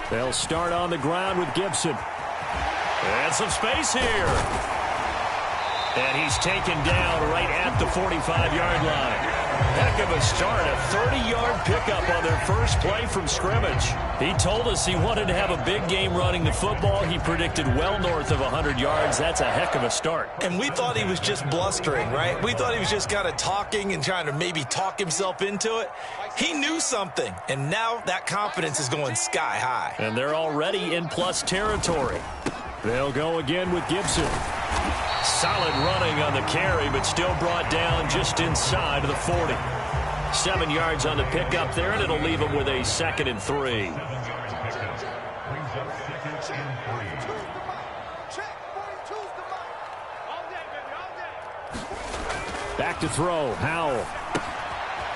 They'll start on the ground with Gibson. And some space here. And he's taken down right at the 45-yard line. Heck of a start, a 30-yard pickup on their first play from scrimmage. He told us he wanted to have a big game running the football. He predicted well north of 100 yards. That's a heck of a start. And we thought he was just blustering, right? We thought he was just kind of talking and trying to maybe talk himself into it. He knew something, and now that confidence is going sky high. And they're already in plus territory. They'll go again with Gibson. Solid running on the carry, but still brought down just inside of the 40. 7 yards on the pickup there, and it'll leave him with a 2nd and 3. Back to throw, Howell.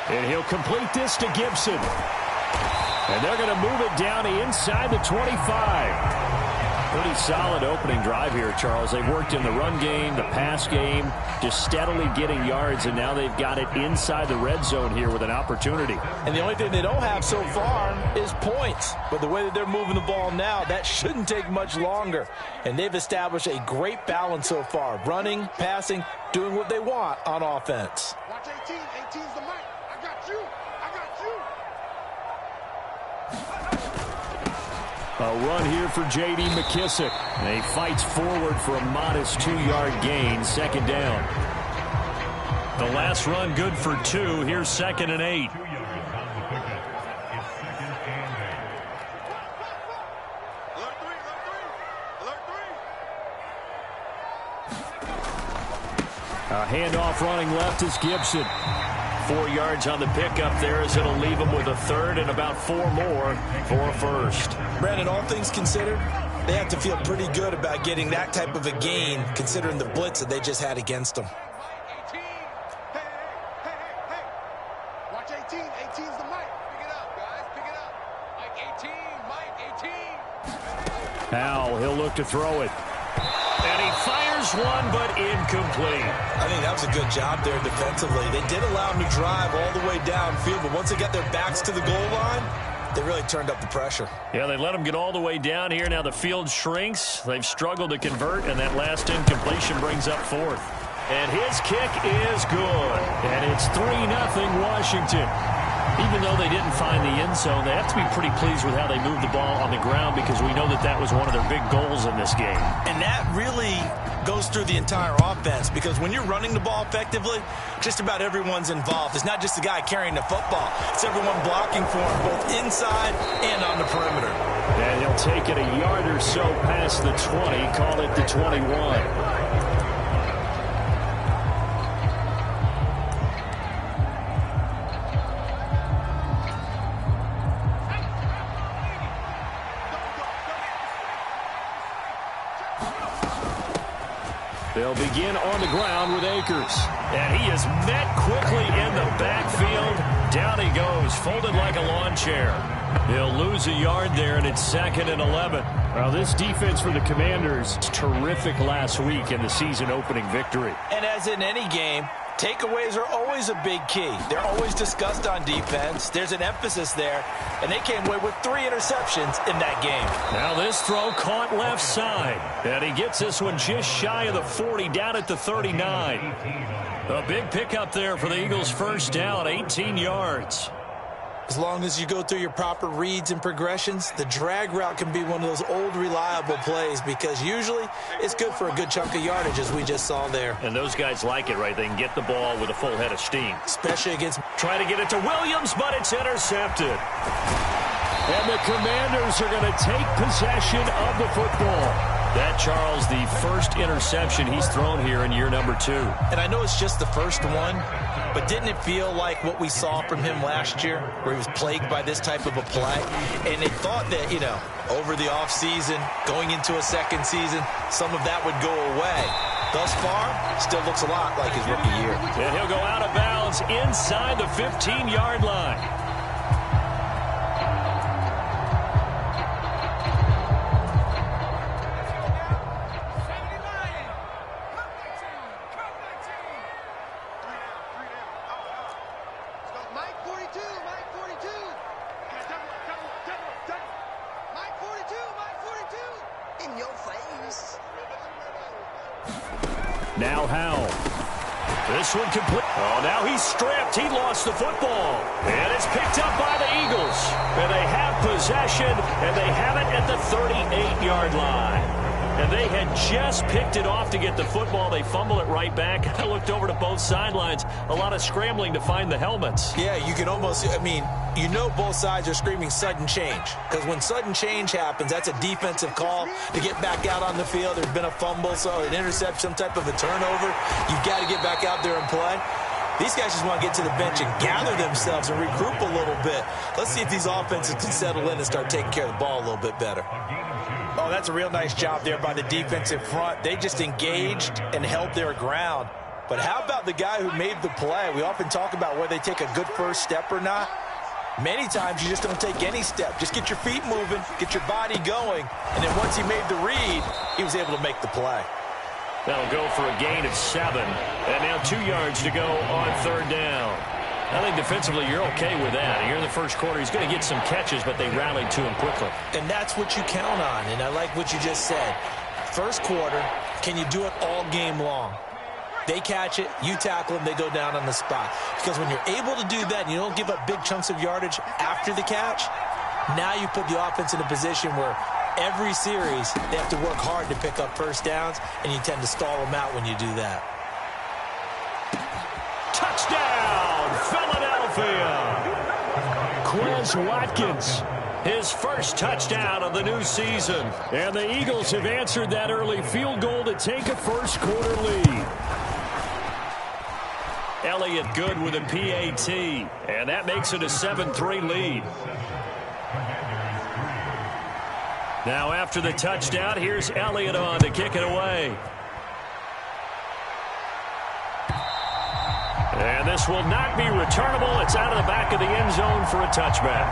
And he'll complete this to Gibson. And they're going to move it down inside the 25. Pretty solid opening drive here, Charles. They've worked in the run game, the pass game, just steadily getting yards, and now they've got it inside the red zone here with an opportunity. And the only thing they don't have so far is points. But the way that they're moving the ball now, that shouldn't take much longer. And they've established a great balance so far. Running, passing, doing what they want on offense. Watch 18. 18's the mic. I got you. I got you. A run here for J.D. McKissick. And he fights forward for a modest 2-yard gain, 2nd down. The last run good for 2. Here's 2nd and 8. A handoff running left is Gibson. 4 yards on the pickup there as it'll leave him with a 3rd and about 4 more for a 1st. Brandon, all things considered, they have to feel pretty good about getting that type of a gain considering the blitz that they just had against them. 18. Hey. Watch 18. 18's the mic. Pick it up, guys. Pick it up. Mike 18. Mike 18. Howell, he'll look to throw it. And he fires one, but incomplete. I think that was a good job there defensively. They did allow him to drive all the way downfield, but once they got their backs to the goal line, they really turned up the pressure. Yeah, they let him get all the way down here. Now the field shrinks. They've struggled to convert, and that last incompletion brings up 4th. And his kick is good. And it's 3-0 Washington. Even though they didn't find the end zone, they have to be pretty pleased with how they moved the ball on the ground because we know that that was one of their big goals in this game. And that really goes through the entire offense because when you're running the ball effectively, just about everyone's involved. It's not just the guy carrying the football. It's everyone blocking for him both inside and on the perimeter. And he'll take it a yard or so past the 20, call it the 21. They'll begin on the ground with Akers. And he is met quickly in the backfield. Down he goes, folded like a lawn chair. He'll lose a yard there, and it's 2nd and 11. Well, this defense for the Commanders, terrific last week in the season-opening victory. And as in any game, takeaways are always a big key. They're always discussed on defense. There's an emphasis there, and they came away with 3 interceptions in that game. Now this throw caught left side, and he gets this one just shy of the 40, down at the 39. A big pickup there for the Eagles' first down, 18 yards. As long as you go through your proper reads and progressions, the drag route can be one of those old reliable plays because usually it's good for a good chunk of yardage as we just saw there. And those guys like it, right? They can get the ball with a full head of steam. Especially against... Try to get it to Williams, but it's intercepted. And the Commanders are going to take possession of the football. That, Charles, the first interception he's thrown here in year number 2. And I know it's just the first one, but didn't it feel like what we saw from him last year, where he was plagued by this type of a play? And they thought that, you know, over the offseason, going into a second season, some of that would go away. Thus far, still looks a lot like his rookie year. And he'll go out of bounds inside the 15-yard line. Mike 42. Mike 42. Mike In your face. Now Howell. This one complete. Oh, now he's stripped. He lost the football. And it's picked up by the Eagles. And they have possession, and they have it at the 38-yard line. And they had just picked it off to get the football. They fumble it right back. I looked over to both sidelines. A lot of scrambling to find the helmets. Yeah, you can almost, you know both sides are screaming sudden change. Because when sudden change happens, that's a defensive call to get back out on the field. There's been a fumble, so an interception, some type of a turnover. You've got to get back out there and play. These guys just want to get to the bench and gather themselves and regroup a little bit. Let's see if these offenses can settle in and start taking care of the ball a little bit better. Oh, that's a real nice job there by the defensive front. They just engaged and held their ground. But how about the guy who made the play? We often talk about whether they take a good first step or not. Many times you just don't take any step. Just get your feet moving, get your body going, and then once he made the read, he was able to make the play. That'll go for a gain of 7. And now 2 yards to go on 3rd down. I think defensively you're okay with that. Here in the first quarter, he's going to get some catches, but they rallied to him quickly. And that's what you count on, and I like what you just said. First quarter, can you do it all game long? They catch it, you tackle them, they go down on the spot. Because when you're able to do that and you don't give up big chunks of yardage after the catch, now you put the offense in a position where every series they have to work hard to pick up first downs, and you tend to stall them out when you do that. Touchdown, Philadelphia! Quez Watkins, his first touchdown of the new season. And the Eagles have answered that early field goal to take a first quarter lead. Elliott good with a PAT, and that makes it a 7-3 lead. Now after the touchdown, here's Elliott on to kick it away. And this will not be returnable. It's out of the back of the end zone for a touchback.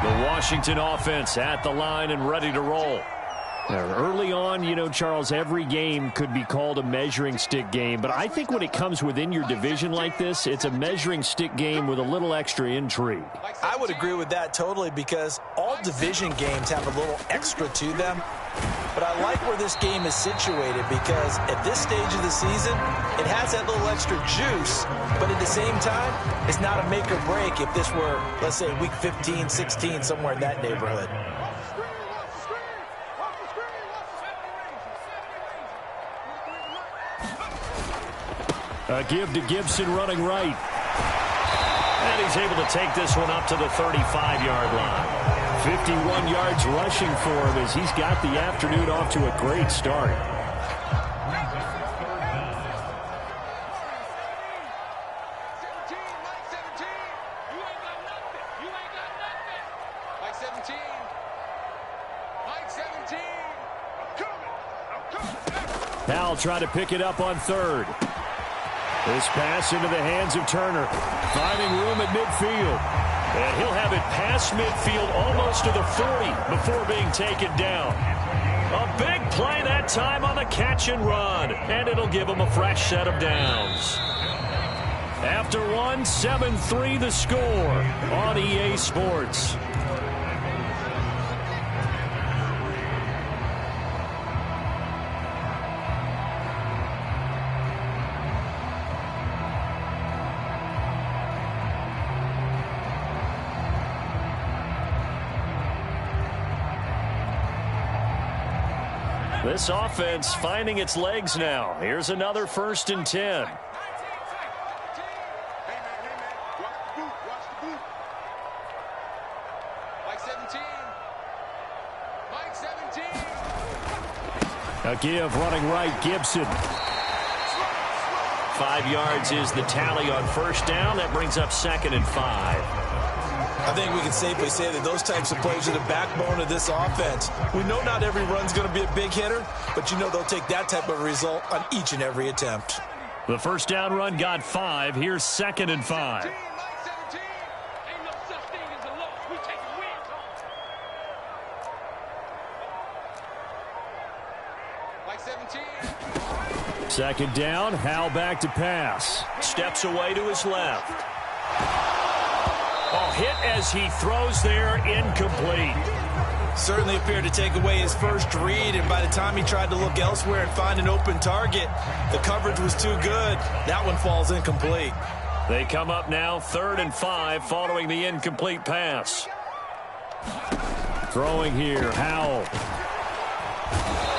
The Washington offense at the line and ready to roll. Now, early on, Charles, every game could be called a measuring stick game. But I think when it comes within your division like this, it's a measuring stick game with a little extra intrigue. I would agree with that totally, because all division games have a little extra to them. But I like where this game is situated, because at this stage of the season, it has that little extra juice. But at the same time, it's not a make or break if this were, let's say, week 15, 16, somewhere in that neighborhood. A give to Gibson running right. And he's able to take this one up to the 35-yard line. 51 yards rushing for him as he's got the afternoon off to a great start. Powell trying to pick it up on 3rd. This pass into the hands of Turner, finding room at midfield. And he'll have it past midfield almost to the 40 before being taken down. A big play that time on the catch and run, and it'll give him a fresh set of downs. After one, 7-3 the score on EA Sports. This offense finding its legs now. Here's another 1st and 10. A give running right, Gibson. 5 yards is the tally on 1st down. That brings up 2nd and 5. I think we can safely say that those types of plays are the backbone of this offense. We know not every run's going to be a big hitter, but they'll take that type of result on each and every attempt. The 1st down run got 5. Here's 2nd and 5. Second down, Howell back to pass. Steps away to his left. Oh, hit as he throws there, incomplete. Certainly appeared to take away his first read, and by the time he tried to look elsewhere and find an open target, the coverage was too good. That one falls incomplete. They come up now 3rd and 5 following the incomplete pass. Throwing here, Howell.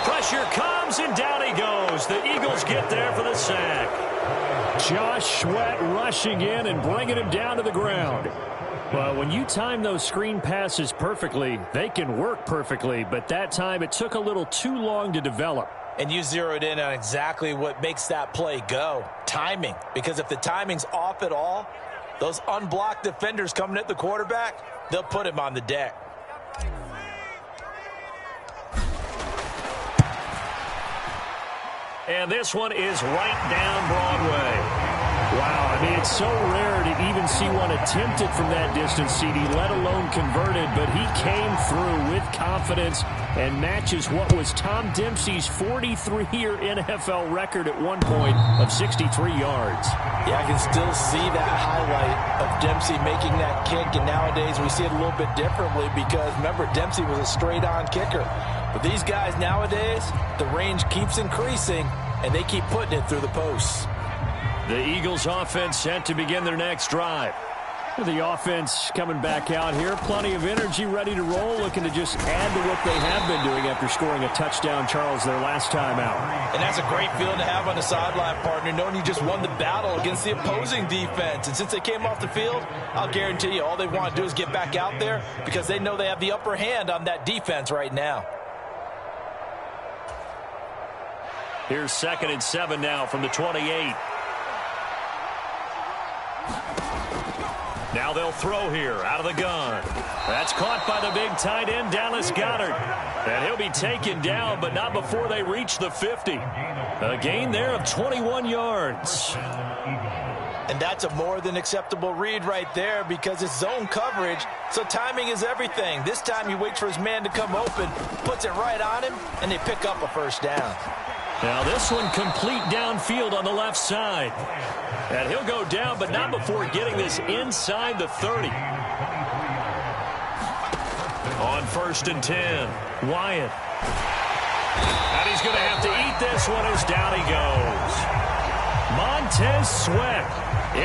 Pressure comes, and down he goes. The Eagles get there for the sack. Josh Sweat rushing in and bringing him down to the ground. Well, when you time those screen passes perfectly, they can work perfectly, but that time it took a little too long to develop. And you zeroed in on exactly what makes that play go. Timing. Because if the timing's off at all, those unblocked defenders coming at the quarterback, they'll put him on the deck. And this one is right down Broadway. Wow, I mean, it's so rare to even see one attempted from that distance, CD, let alone converted, but he came through with confidence and matches what was Tom Dempsey's 43-year NFL record at one point of 63 yards. Yeah, I can still see that highlight of Dempsey making that kick, and nowadays we see it a little bit differently because, remember, Dempsey was a straight-on kicker. But these guys nowadays, the range keeps increasing, and they keep putting it through the posts. The Eagles offense set to begin their next drive. The offense coming back out here. Plenty of energy, ready to roll, looking to just add to what they have been doing after scoring a touchdown, Charles, their last time out. And that's a great feeling to have on the sideline, partner, knowing you just won the battle against the opposing defense. And since they came off the field, I'll guarantee you all they want to do is get back out there because they know they have the upper hand on that defense right now. Here's 2nd and 7 now from the 28. Now they'll throw here out of the gun. That's caught by the big tight end, Dallas Goedert. And he'll be taken down, but not before they reach the 50. A gain there of 21 yards. And that's a more than acceptable read right there because it's zone coverage, so timing is everything. This time he waits for his man to come open, puts it right on him, and they pick up a first down. Now this one complete downfield on the left side. And he'll go down, but not before getting this inside the 30. On 1st and 10, Wyatt. And he's going to have to eat this one as down he goes. Montez Sweat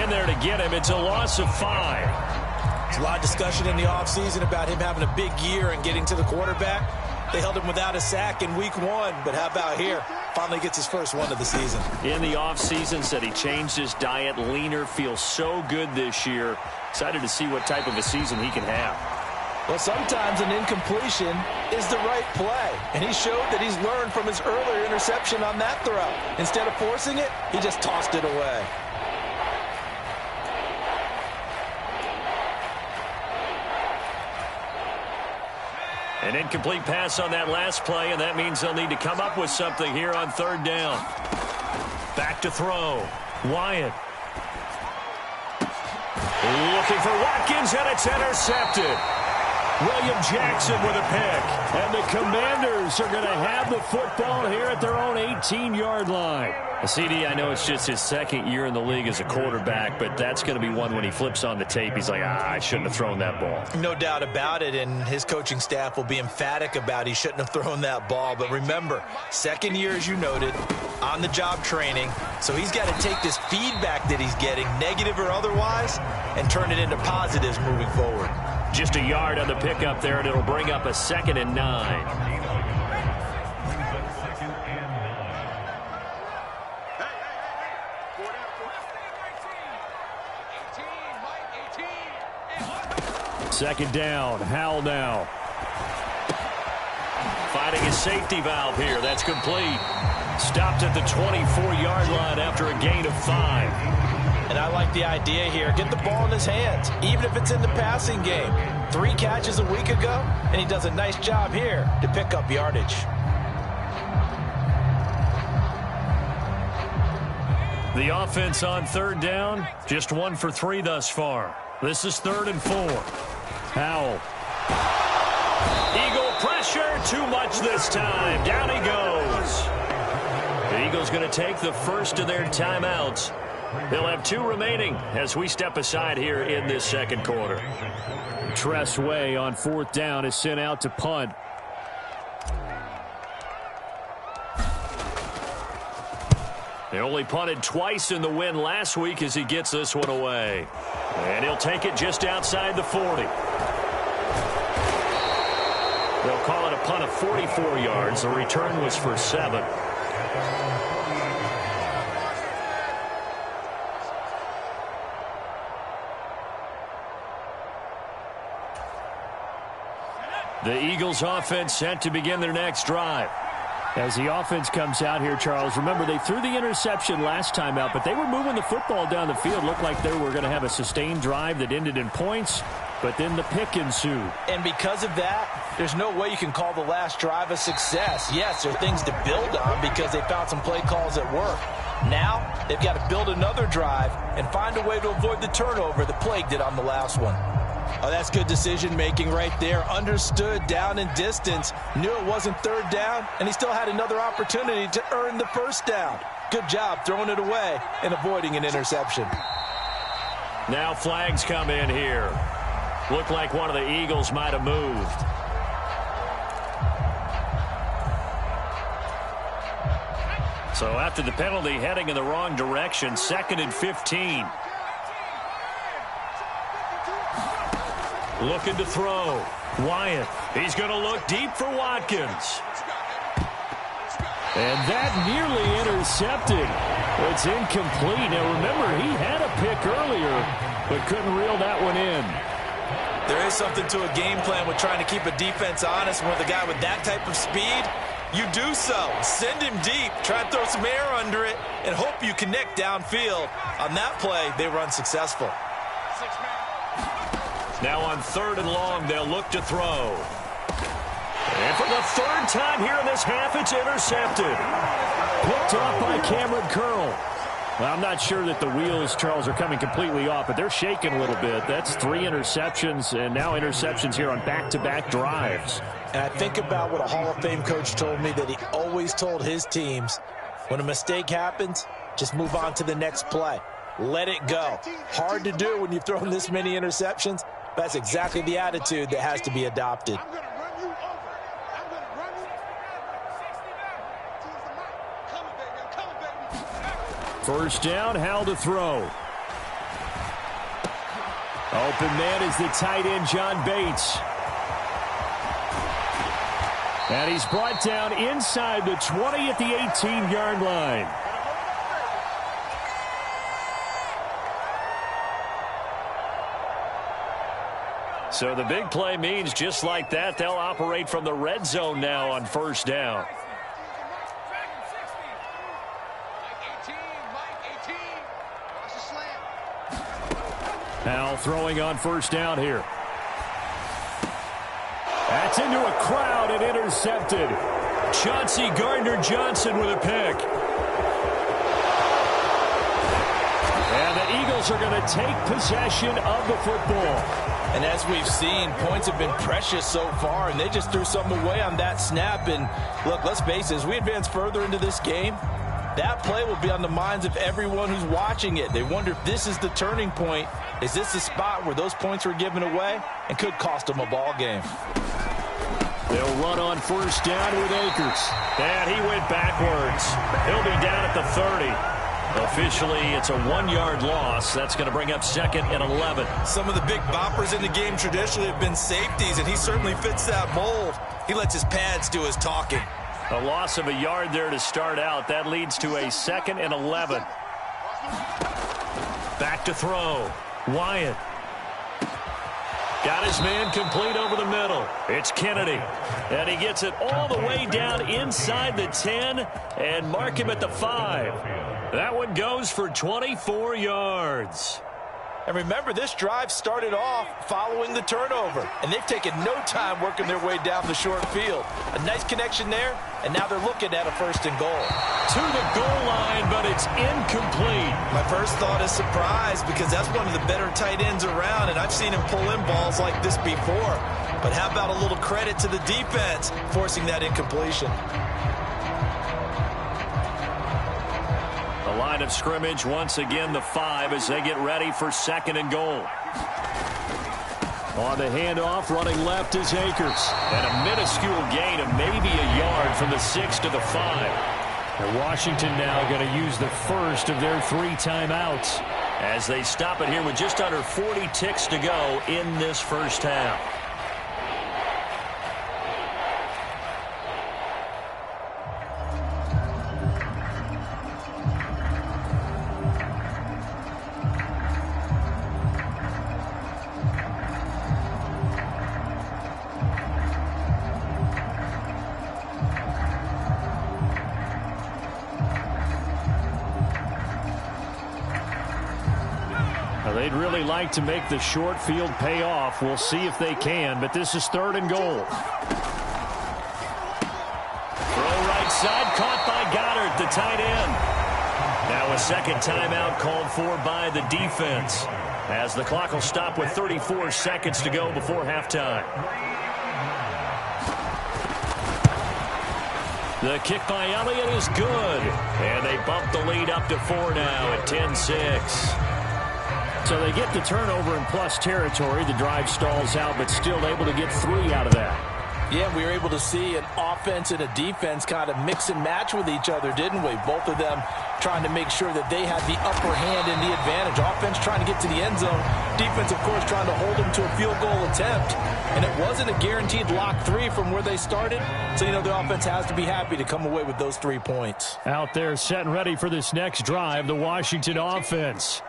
in there to get him. It's a loss of 5. There's a lot of discussion in the offseason about him having a big year and getting to the quarterback. They held him without a sack in week 1, but how about here? Finally gets his first one of the season. In the offseason, said he changed his diet, leaner, feels so good this year. Excited to see what type of a season he can have. Well, sometimes an incompletion is the right play, and he showed that he's learned from his earlier interception on that throw. Instead of forcing it, he just tossed it away. An incomplete pass on that last play, and that means they'll need to come up with something here on 3rd down. Back to throw. Wyatt. Looking for Watkins, and it's intercepted. William Jackson with a pick. And the Commanders are going to have the football here at their own 18-yard line. CD, I know it's just his 2nd year in the league as a quarterback, but that's going to be one when he flips on the tape. He's like, I shouldn't have thrown that ball. No doubt about it, and his coaching staff will be emphatic about he shouldn't have thrown that ball. But remember, 2nd year, as you noted, on-the-job training. So he's got to take this feedback that he's getting, negative or otherwise, and turn it into positives moving forward. Just a yard on the pickup there, and it'll bring up a 2nd and 9. Second down, Howell now. Finding his safety valve here. That's complete. Stopped at the 24-yard line after a gain of 5. And I like the idea here. Get the ball in his hands, even if it's in the passing game. 3 catches a week ago, and he does a nice job here to pick up yardage. The offense on 3rd down, just 1 for 3 thus far. This is 3rd and 4. Howell. Eagle pressure, too much this time. Down he goes. The Eagles going to take the first of their timeouts. They'll have 2 remaining as we step aside here in this second quarter. Tress Way on 4th down is sent out to punt. They only punted twice in the win last week as he gets this one away. And he'll take it just outside the 40. They'll call it a punt of 44 yards. The return was for 7. The Eagles offense set to begin their next drive. As the offense comes out here, Charles, remember they threw the interception last time out, but they were moving the football down the field. Looked like they were going to have a sustained drive that ended in points, but then the pick ensued. And because of that, there's no way you can call the last drive a success. Yes, there are things to build on because they found some play calls that work. Now, they've got to build another drive and find a way to avoid the turnover that plagued it on the last one. Oh, that's good decision-making right there. Understood down and distance. Knew it wasn't 3rd down, and he still had another opportunity to earn the 1st down. Good job throwing it away and avoiding an interception. Now flags come in here. Looked like one of the Eagles might have moved. So after the penalty, heading in the wrong direction, 2nd and 15. Looking to throw. Wyatt. He's going to look deep for Watkins. And that nearly intercepted. It's incomplete. Now remember, he had a pick earlier, but couldn't reel that one in. There is something to a game plan with trying to keep a defense honest. With a guy with that type of speed, you do so. Send him deep. Try and throw some air under it and hope you connect downfield. On that play, they were unsuccessful. Now on 3rd and long, they'll look to throw. And for the 3rd time here in this half, it's intercepted. Picked off by Cameron Curl. Well, I'm not sure that the wheels, Charles, are coming completely off, but they're shaking a little bit. That's 3 interceptions, and now interceptions here on back-to-back drives. And I think about what a Hall of Fame coach told me that he always told his teams, when a mistake happens, just move on to the next play. Let it go. Hard to do when you've thrown this many interceptions. That's exactly the attitude that has to be adopted. I'm going to run you over. I'm going to run you. Come on, baby. 1st down, Howell to throw. Open man is the tight end, John Bates. And he's brought down inside the 20 at the 18-yard line. So the big play means just like that, they'll operate from the red zone now on 1st down. Now throwing on 1st down here. That's into a crowd and intercepted. Chauncey Gardner-Johnson with a pick. And the Eagles are going to take possession of the football. And as we've seen, points have been precious so far, and they just threw something away on that snap. And look, let's face it, as we advance further into this game, that play will be on the minds of everyone who's watching it. They wonder if this is the turning point. Is this the spot where those points were given away and could cost them a ball game? They'll run on 1st down with Akers. And he went backwards. He'll be down at the 30. Officially, it's a 1-yard loss. That's going to bring up 2nd and 11. Some of the big boppers in the game traditionally have been safeties, and he certainly fits that mold. He lets his pads do his talking. A loss of a yard there to start out. That leads to a 2nd and 11. Back to throw. Wyatt. Got his man complete over the middle. It's Kennedy. And he gets it all the way down inside the 10 and mark him at the 5. That one goes for 24 yards. And remember, this drive started off following the turnover, and they've taken no time working their way down the short field. A nice connection there, and now they're looking at a 1st and goal. To the goal line, but it's incomplete. My first thought is surprise, because that's one of the better tight ends around, and I've seen him pull in balls like this before. But how about a little credit to the defense forcing that incompletion? line of scrimmage, once again, the 5 as they get ready for 2nd and goal. On the handoff, running left is Akers. And a minuscule gain of maybe a yard from the 6 to the 5. And Washington now going to use the first of their 3 timeouts. As they stop it here with just under 40 ticks to go in this first half. They'd really like to make the short field pay off. We'll see if they can, but this is 3rd and goal. Throw right side, caught by Goddard, the tight end. Now a 2nd timeout called for by the defense, as the clock will stop with 34 seconds to go before halftime. The kick by Elliott is good, and they bump the lead up to 4 now at 10-6. So they get the turnover in plus territory. The drive stalls out, but still able to get 3 out of that. Yeah, we were able to see an offense and a defense kind of mix and match with each other, didn't we? Both of them trying to make sure that they had the upper hand and the advantage. Offense trying to get to the end zone. Defense, of course, trying to hold them to a field goal attempt. And it wasn't a guaranteed lock 3 from where they started. So, you know, the offense has to be happy to come away with those 3 points. Out there set and ready for this next drive, the Washington offense.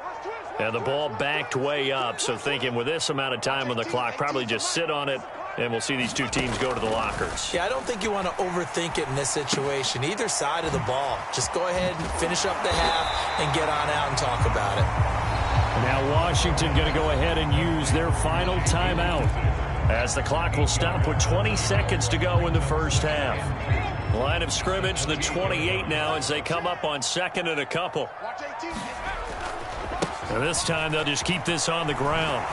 And the ball backed way up, so thinking with this amount of time on the clock, probably just sit on it, and we'll see these 2 teams go to the lockers. Yeah, I don't think you want to overthink it in this situation. Either side of the ball. Just go ahead and finish up the half and get on out and talk about it. Now Washington going to go ahead and use their final timeout, as the clock will stop with 20 seconds to go in the first half. Line of scrimmage, the 28 now, as they come up on 2nd and a couple. And this time they'll just keep this on the ground.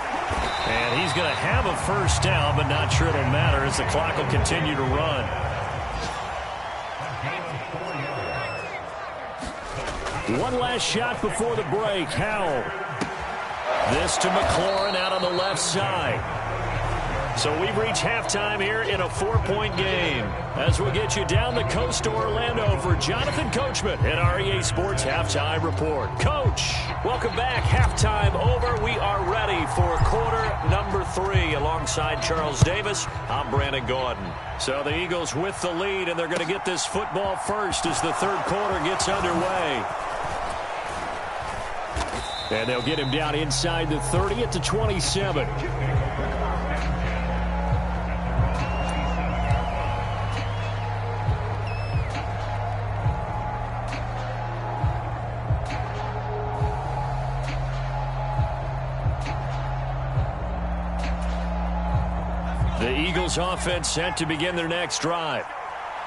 And he's going to have a first down, but not sure it'll matter as the clock will continue to run. One last shot before the break. Howell. This to McLaurin out on the left side. So we've reached halftime here in a 4-point game. As we'll get you down the coast to Orlando for Jonathan Coachman at our EA Sports Halftime Report. Coach, welcome back. Halftime over. We are ready for quarter number 3. Alongside Charles Davis, I'm Brandon Gordon. So the Eagles with the lead, and they're going to get this football first as the 3rd quarter gets underway. And they'll get him down inside the 30 at the 27. The Eagles offense set to begin their next drive.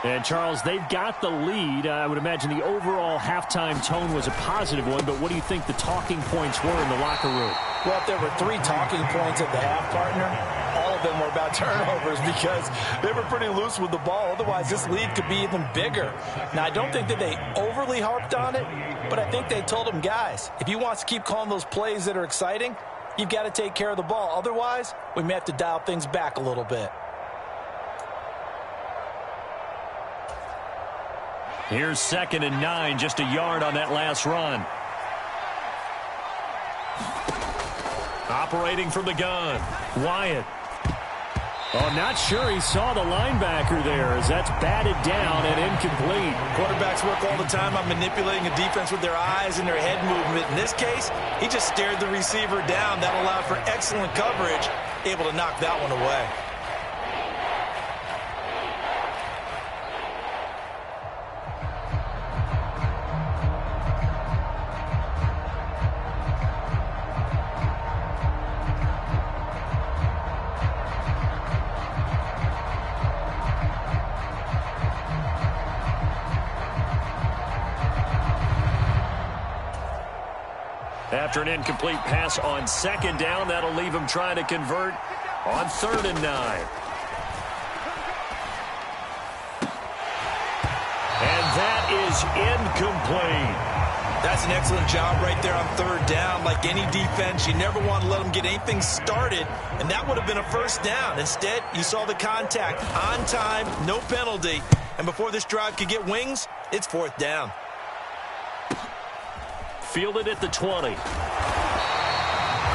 And, Charles, they've got the lead. I would imagine the overall halftime tone was a positive one, but what do you think the talking points were in the locker room? Well, if there were 3 talking points at the half, partner, all of them were about turnovers because they were pretty loose with the ball. Otherwise, this lead could be even bigger. Now, I don't think that they overly harped on it, but I think they told them, guys, if you want to keep calling those plays that are exciting, you've got to take care of the ball. Otherwise, we may have to dial things back a little bit. Here's 2nd and 9, just a yard on that last run. Operating from the gun, Wyatt. Oh, not sure he saw the linebacker there as that's batted down and incomplete. Quarterbacks work all the time on manipulating a defense with their eyes and their head movement. In this case, he just stared the receiver down. That allowed for excellent coverage, able to knock that one away. After an incomplete pass on 2nd down, that'll leave him trying to convert on 3rd and 9. And that is incomplete. That's an excellent job right there on third down. Like any defense, you never want to let them get anything started, and that would have been a first down. Instead, you saw the contact on time, no penalty, and before this drive could get wings, it's fourth down. Fielded at the 20.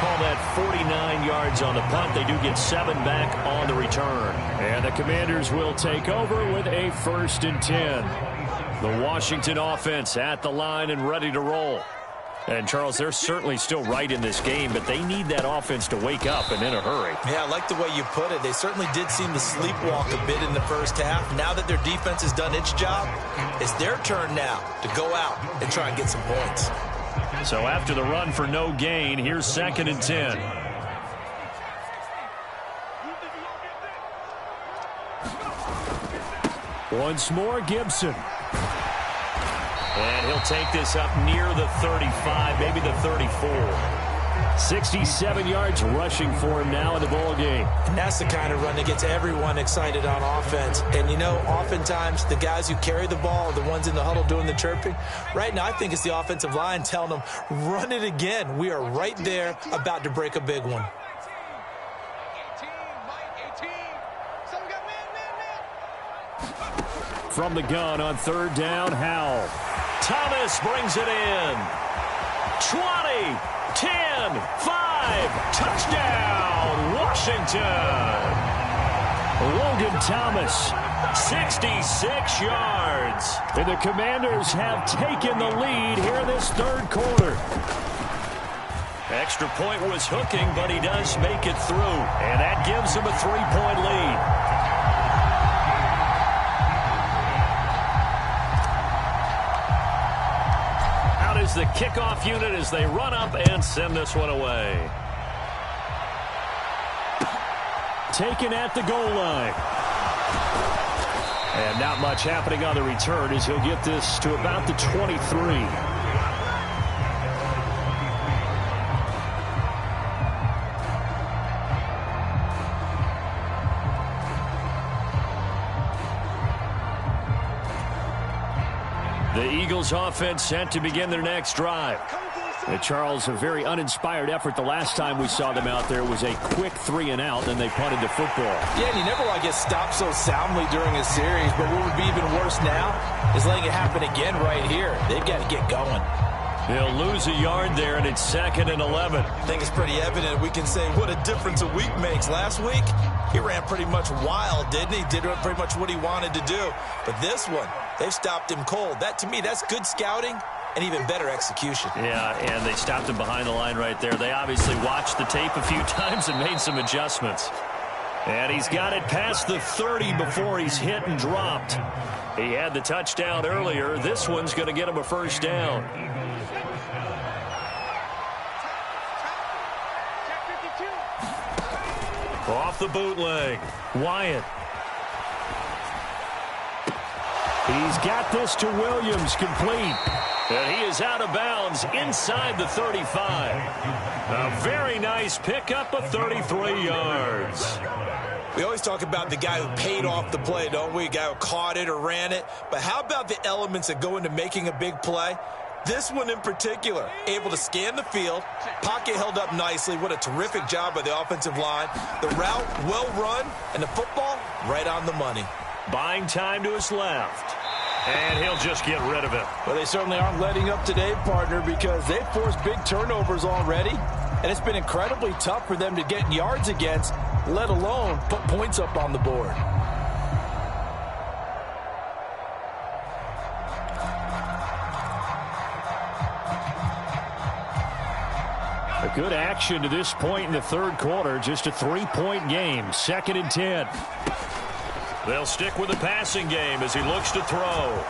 Call that 49 yards on the punt. They do get 7 back on the return. And the Commanders will take over with a 1st and 10. The Washington offense at the line and ready to roll. And, Charles, they're certainly still right in this game, but they need that offense to wake up and in a hurry. Yeah, I like the way you put it. They certainly did seem to sleepwalk a bit in the first half. Now that their defense has done its job, it's their turn now to go out and try and get some points. So after the run for no gain, here's 2nd and 10. Once more, Gibson. And he'll take this up near the 35, maybe the 34. 67 yards rushing for him now in the ball game. And that's the kind of run that gets everyone excited on offense. And, you know, oftentimes the guys who carry the ball are the ones in the huddle doing the chirping. Right now, I think it's the offensive line telling them, run it again. We are right there about to break a big one. From the gun on third down, Howell. Thomas brings it in. 20, 10, 5, touchdown, Washington. Logan Thomas, 66 yards. And the Commanders have taken the lead here in this third quarter. Extra point was hooking, but he does make it through. And that gives him a 3-point lead. Is the kickoff unit as they run up and send this one away. Taken at the goal line. And not much happening on the return as he'll get this to about the 23. The Eagles offense set to begin their next drive. And Charles, a very uninspired effort the last time we saw them out there was a quick 3-and-out, and they punted the football. Yeah, and you never want to get stopped so soundly during a series, but what would be even worse now is letting it happen again right here. They've got to get going. They'll lose a yard there, and it's 2nd and 11. I think it's pretty evident we can say what a difference a week makes. Last week, he ran pretty much wild, didn't he? Did pretty much what he wanted to do. But this one, they've stopped him cold. That, to me, that's good scouting and even better execution. Yeah, and they stopped him behind the line right there. They obviously watched the tape a few times and made some adjustments. And he's got it past the 30 before he's hit and dropped. He had the touchdown earlier. This one's going to get him a first down. Off the bootleg, Wyatt. He's got this to Williams, complete. And he is out of bounds inside the 35. A very nice pickup of 33 yards. We always talk about the guy who paid off the play, don't we? A guy who caught it or ran it. But how about the elements that go into making a big play? This one in particular, able to scan the field, pocket held up nicely. What a terrific job by the offensive line. The route, well run, and the football, right on the money. Buying time to his left. And he'll just get rid of it. Well, they certainly aren't letting up today, partner, because they've forced big turnovers already. And it's been incredibly tough for them to get yards against, let alone put points up on the board. A good action to this point in the third quarter. Just a 3-point game. 2nd and 10. They'll stick with the passing game as he looks to throw.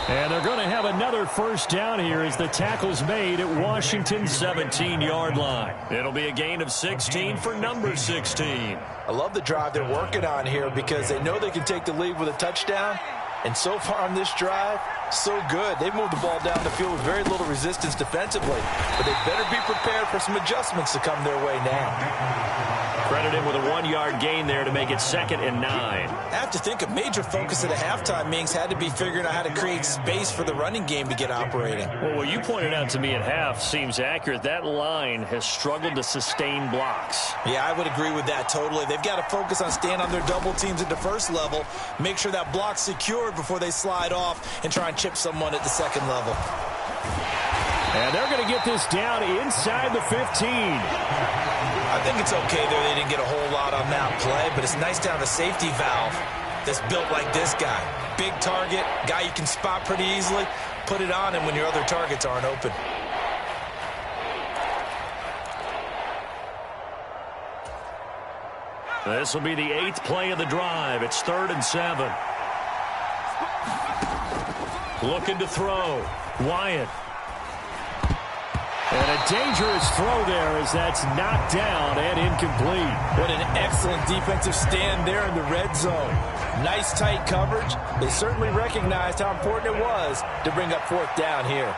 And they're going to have another first down here as the tackle's made at Washington's 17-yard line. It'll be a gain of 16 for number 16. I love the drive they're working on here because they know they can take the lead with a touchdown. And so far on this drive, So good. They've moved the ball down the field with very little resistance defensively, but they better be prepared for some adjustments to come their way now. Credit him with a 1-yard gain there to make it 2nd and 9. I have to think a major focus at a halftime, Mings, had to be figuring out how to create space for the running game to get operating. Well, what you pointed out to me at half seems accurate. That line has struggled to sustain blocks. Yeah, I would agree with that totally. They've got to focus on staying on their double teams at the first level, make sure that block's secured before they slide off and try and chip someone at the second level. And they're going to get this down inside the 15. I think it's okay there. They didn't get a whole lot on that play, but it's nice to have a safety valve that's built like this guy. Big target, guy you can spot pretty easily. Put it on him when your other targets aren't open. This will be the 8th play of the drive. It's 3rd and 7. Looking to throw. Wyatt. And a dangerous throw there as that's knocked down and incomplete. What an excellent defensive stand there in the red zone. Nice tight coverage. They certainly recognized how important it was to bring up 4th down here.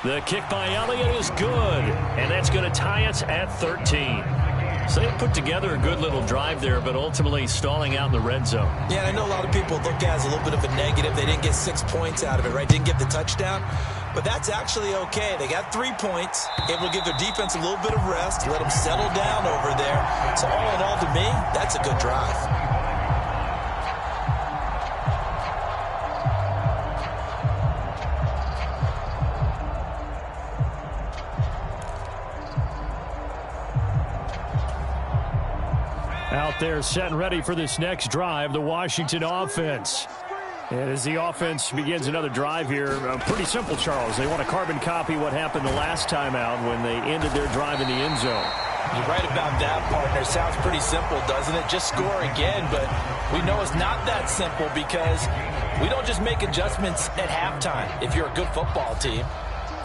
The kick by Elliott is good, and that's going to tie us at 13. So they put together a good little drive there, but ultimately stalling out in the red zone. Yeah, and I know a lot of people look at it as a little bit of a negative. They didn't get 6 points out of it, right? Didn't get the touchdown. But that's actually okay. They got 3 points, able to give their defense a little bit of rest, let them settle down over there. So all in all, to me, that's a good drive. Out there set and ready for this next drive, the Washington offense. And as the offense begins another drive here, pretty simple, Charles. They want to carbon copy what happened the last time out when they ended their drive in the end zone. You're right about that, partner. Sounds pretty simple, doesn't it? Just score again, but we know it's not that simple because we don't just make adjustments at halftime if you're a good football team.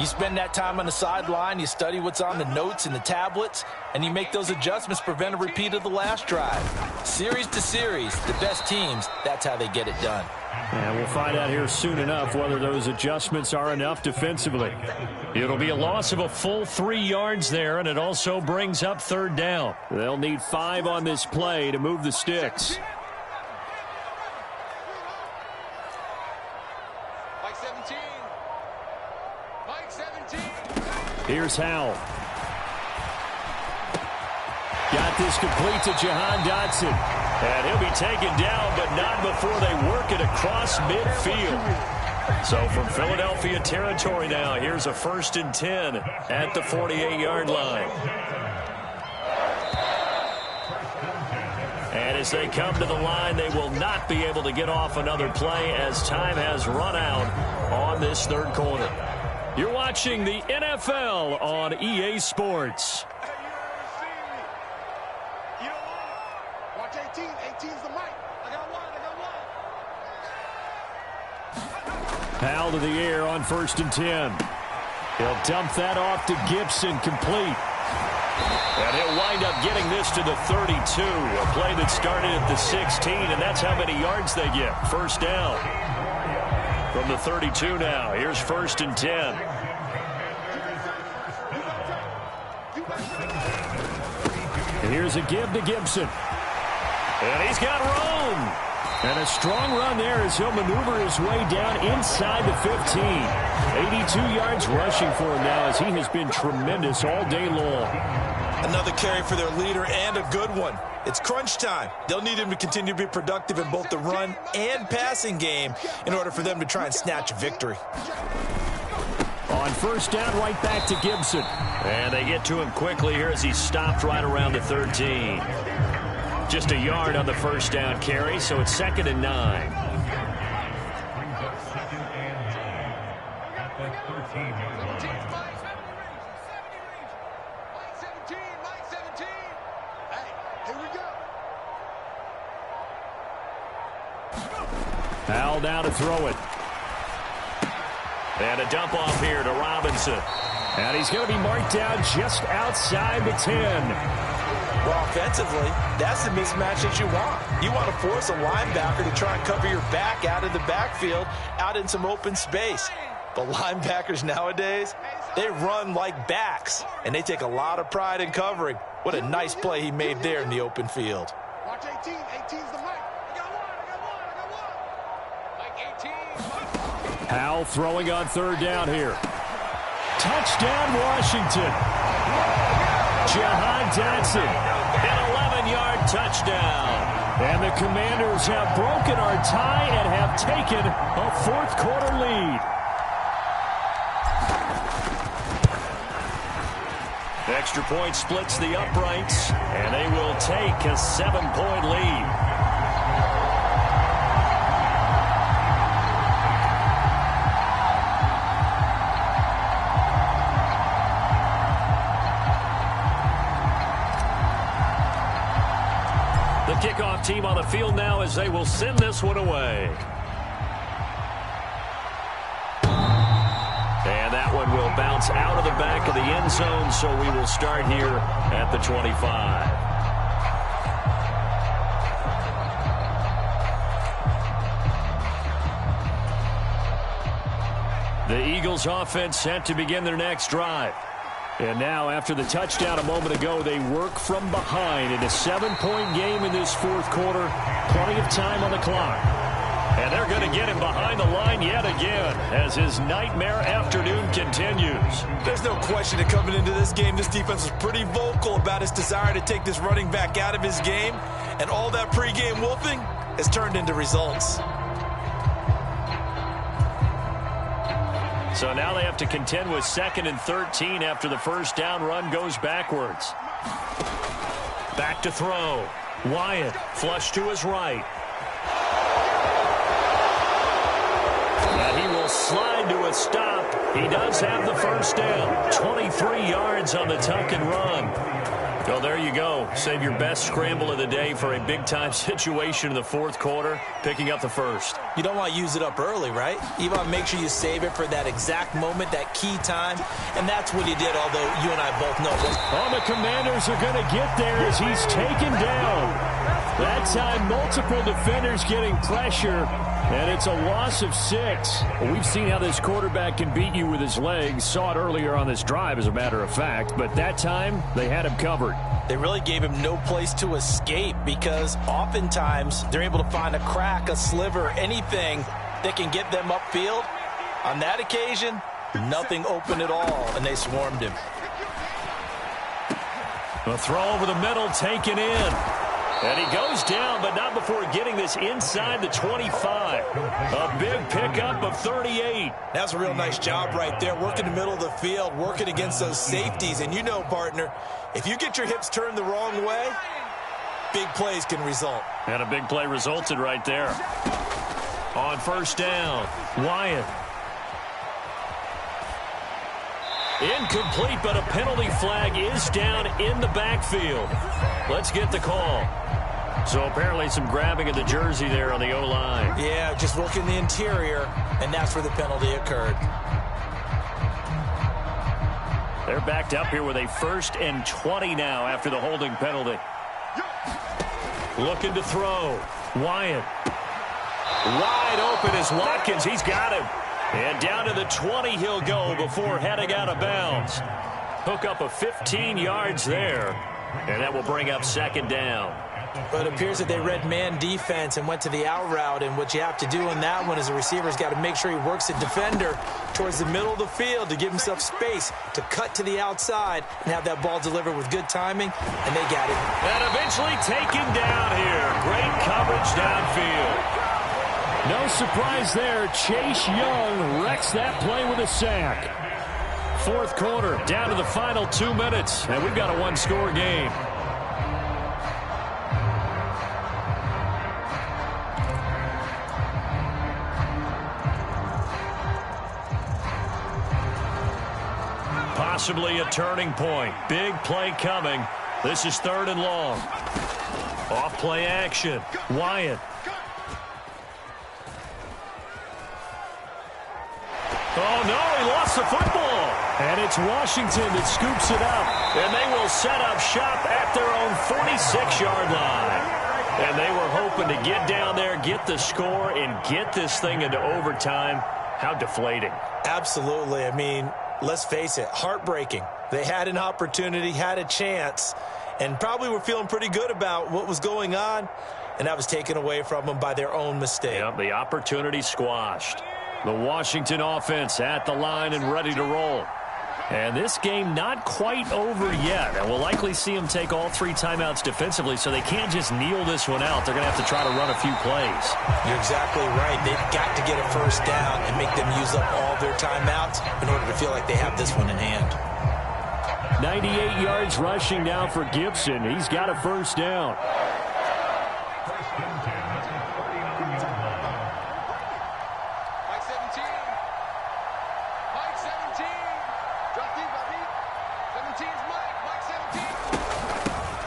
You spend that time on the sideline, you study what's on the notes and the tablets, and you make those adjustments to prevent a repeat of the last drive. Series to series, the best teams, that's how they get it done. And we'll find out here soon enough whether those adjustments are enough defensively. It'll be a loss of a full 3 yards there, and it also brings up 3rd down. They'll need 5 on this play to move the sticks. Mike 17. Mike 17. Here's Howell. Got this complete to Jahan Dotson. And he'll be taken down, but not before they work it across midfield. So from Philadelphia territory now, here's a 1st and 10 at the 48-yard line. And as they come to the line, they will not be able to get off another play as time has run out on this 3rd quarter. You're watching the NFL on EA Sports. Watch 18. 18's the mic. I got one. Powell to the air on 1st and 10. He'll dump that off to Gibson, complete. And he'll wind up getting this to the 32. A play that started at the 16, and that's how many yards they get. 1st down. From the 32 now. Here's 1st and 10. And here's a give to Gibson. And he's got room. And a strong run there as he'll maneuver his way down inside the 15. 82 yards rushing for him now as he has been tremendous all day long. Another carry for their leader and a good one. It's crunch time. They'll need him to continue to be productive in both the run and passing game in order for them to try and snatch a victory. On 1st down, right back to Gibson. And they get to him quickly here as he stopped right around the 13. Just a yard on the 1st down carry, so it's 2nd and 9. Powell down to throw it. And a dump off here to Robinson. And he's going to be marked down just outside the 10. Well, offensively, that's the mismatch that you want. You want to force a linebacker to try and cover your back out of the backfield, out in some open space. But linebackers nowadays, they run like backs, and they take a lot of pride in covering. What a nice play he made there in the open field. Watch 18. 18's the mic. I got one. Mike 18. Howell throwing on third down here. Touchdown, Washington. Jahan Dotson, an 11-yard touchdown. And the Commanders have broken our tie and have taken a fourth-quarter lead. Extra point splits the uprights, and they will take a 7-point lead. The kickoff team on the field now as they will send this one away. And that one will bounce out of the back of the end zone, so we will start here at the 25. The Eagles offense set to begin their next drive. And now, after the touchdown a moment ago, they work from behind in a 7-point game in this fourth quarter. Plenty of time on the clock. And they're going to get him behind the line yet again as his nightmare afternoon continues. There's no question that coming into this game, this defense was pretty vocal about its desire to take this running back out of his game. And all that pregame wolfing has turned into results. So now they have to contend with 2nd and 13 after the first down run goes backwards. Back to throw. Wyatt flush to his right. And he will slide to a stop. He does have the first down. 23 yards on the tuck and run. Well, there you go. Save your best scramble of the day for a big-time situation in the fourth quarter, picking up the first. You don't want to use it up early, right? You want to make sure you save it for that exact moment, that key time, and that's what he did, although you and I both know this. Oh, the Commanders are going to get there as he's taken down. That time, multiple defenders getting pressure, and it's a loss of 6. Well, we've seen how this quarterback can beat you with his legs. Saw it earlier on this drive, as a matter of fact, but that time, they had him covered. They really gave him no place to escape because oftentimes they're able to find a crack, a sliver, anything that can get them upfield. On that occasion, nothing open at all, and they swarmed him. A throw over the middle, taken in. And he goes down, but not before getting this inside the 25. A big pickup of 38. That's a real nice job right there, working the middle of the field, working against those safeties. And you know, partner, if you get your hips turned the wrong way, big plays can result. And a big play resulted right there. On first down, Wyatt. Incomplete, but a penalty flag is down in the backfield. Let's get the call. So apparently some grabbing of the jersey there on the O-line. Yeah, just working the interior, and that's where the penalty occurred. They're backed up here with a 1st and 20 now after the holding penalty. Looking to throw. Wyatt. Wide open is Watkins. He's got him. And down to the 20 he'll go before heading out of bounds. Hook up of 15 yards there. And that will bring up 2nd down. But it appears that they read man defense and went to the out route. And what you have to do in that one is the receiver's got to make sure he works the defender towards the middle of the field to give himself space to cut to the outside and have that ball delivered with good timing. And they got it. And eventually taken down here. Great coverage downfield. No surprise there. Chase Young wrecks that play with a sack. Fourth quarter, down to the final 2 minutes, and we've got a one-score game. Possibly a turning point. Big play coming. This is 3rd and long. Off play action. Wyatt. Oh, no, he lost the football. And it's Washington that scoops it up. And they will set up shop at their own 46-yard line. And they were hoping to get down there, get the score, and get this thing into overtime. How deflating. Absolutely. I mean, let's face it, heartbreaking. They had an opportunity, had a chance, and probably were feeling pretty good about what was going on, and that was taken away from them by their own mistake. Yep, the opportunity squashed. The Washington offense at the line and ready to roll. And this game not quite over yet. And we'll likely see them take all 3 timeouts defensively, so they can't just kneel this one out. They're going to have to try to run a few plays. You're exactly right. They've got to get a first down and make them use up all their timeouts in order to feel like they have this one in hand. 98 yards rushing now for Gibson. He's got a first down.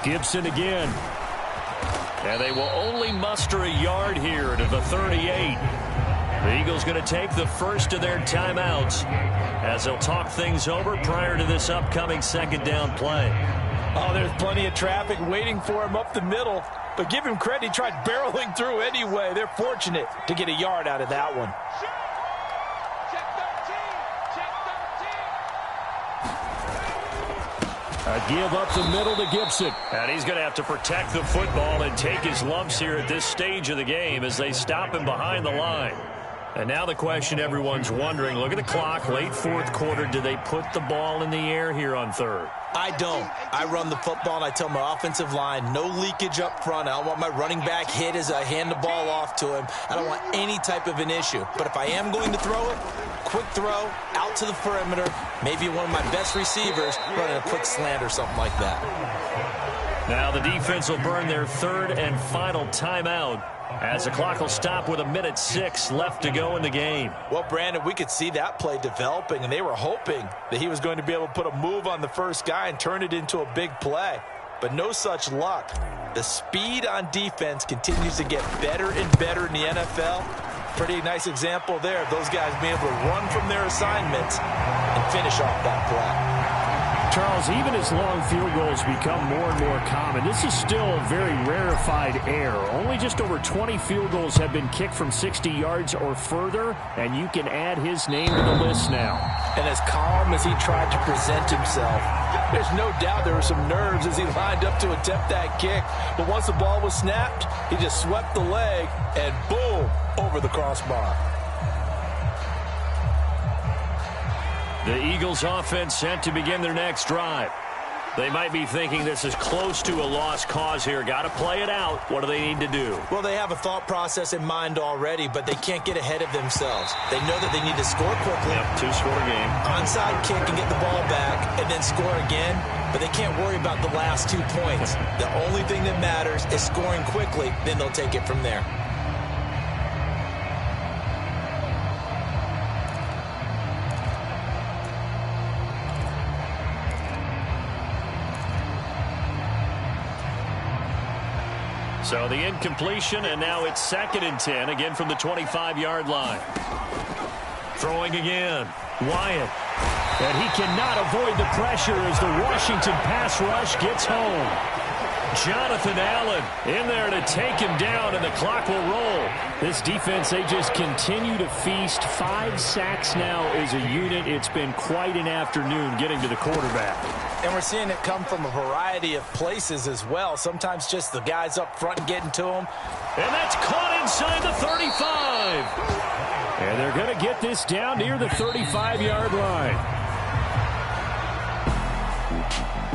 Gibson again. And they will only muster a yard here to the 38. The Eagles going to take the first of their timeouts as they'll talk things over prior to this upcoming second down play. Oh, there's plenty of traffic waiting for him up the middle. But give him credit, he tried barreling through anyway. They're fortunate to get a yard out of that one. A give up the middle to Gibson. And he's going to have to protect the football and take his lumps here at this stage of the game as they stop him behind the line. And now the question everyone's wondering, look at the clock, late fourth quarter, do they put the ball in the air here on third? I don't. I run the football, and I tell my offensive line, no leakage up front. I don't want my running back hit as I hand the ball off to him. I don't want any type of an issue. But if I am going to throw it, quick throw, out to the perimeter, maybe one of my best receivers running a quick slant or something like that. Now the defense will burn their third and final timeout as the clock will stop with 1:06 left to go in the game. Well, Brandon, we could see that play developing, and they were hoping that he was going to be able to put a move on the first guy and turn it into a big play. But no such luck. The speed on defense continues to get better and better in the NFL. Pretty nice example there of those guys being able to run from their assignments and finish off that play. Charles, even as long field goals become more and more common, this is still a very rarefied air. Only just over 20 field goals have been kicked from 60 yards or further, and you can add his name to the list now. And as calm as he tried to present himself, there's no doubt there were some nerves as he lined up to attempt that kick. But once the ball was snapped, he just swept the leg and boom, over the crossbar. The Eagles offense set to begin their next drive. They might be thinking this is close to a lost cause here. Got to play it out. What do they need to do? Well, they have a thought process in mind already, but they can't get ahead of themselves. They know that they need to score quickly. Yep, 2-score game. Onside kick and get the ball back and then score again, but they can't worry about the last 2 points. The only thing that matters is scoring quickly, then they'll take it from there. So the incompletion, and now it's 2nd and 10, again from the 25-yard line. Throwing again, Wyatt. And he cannot avoid the pressure as the Washington pass rush gets home. Jonathan Allen in there to take him down, and the clock will roll. This defense, they just continue to feast. 5 sacks now as a unit. It's been quite an afternoon getting to the quarterback. And we're seeing it come from a variety of places as well. Sometimes just the guys up front and getting to them. And that's caught inside the 35. And they're going to get this down near the 35-yard line.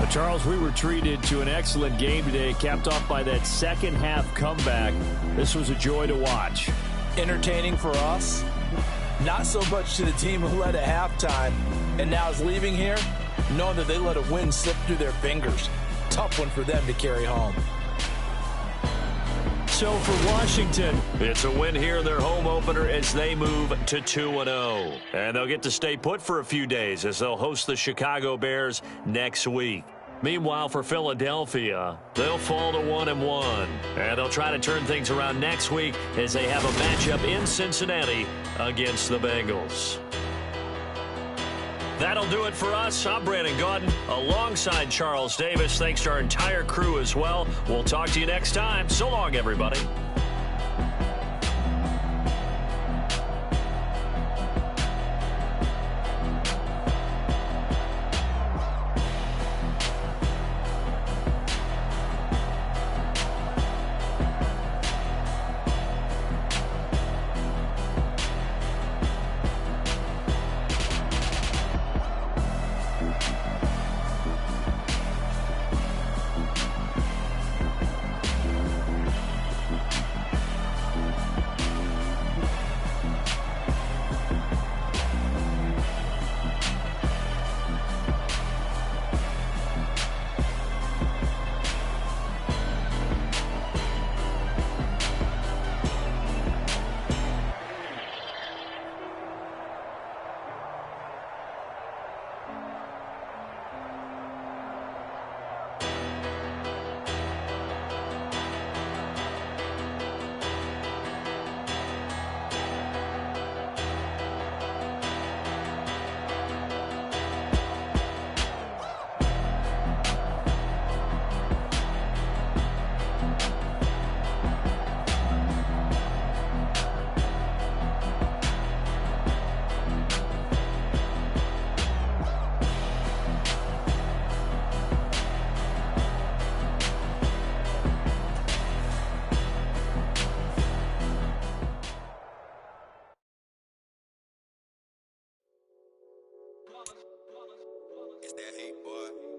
Charles, we were treated to an excellent game today, capped off by that second-half comeback. This was a joy to watch. Entertaining for us, not so much to the team who led at halftime and now is leaving here, knowing that they let a win slip through their fingers. Tough one for them to carry home. So for Washington, it's a win here in their home opener as they move to 2-0. And they'll get to stay put for a few days as they'll host the Chicago Bears next week. Meanwhile, for Philadelphia, they'll fall to 1-1. And they'll try to turn things around next week as they have a matchup in Cincinnati against the Bengals. That'll do it for us. I'm Brandon Gaudin alongside Charles Davis. Thanks to our entire crew as well. We'll talk to you next time. So long, everybody.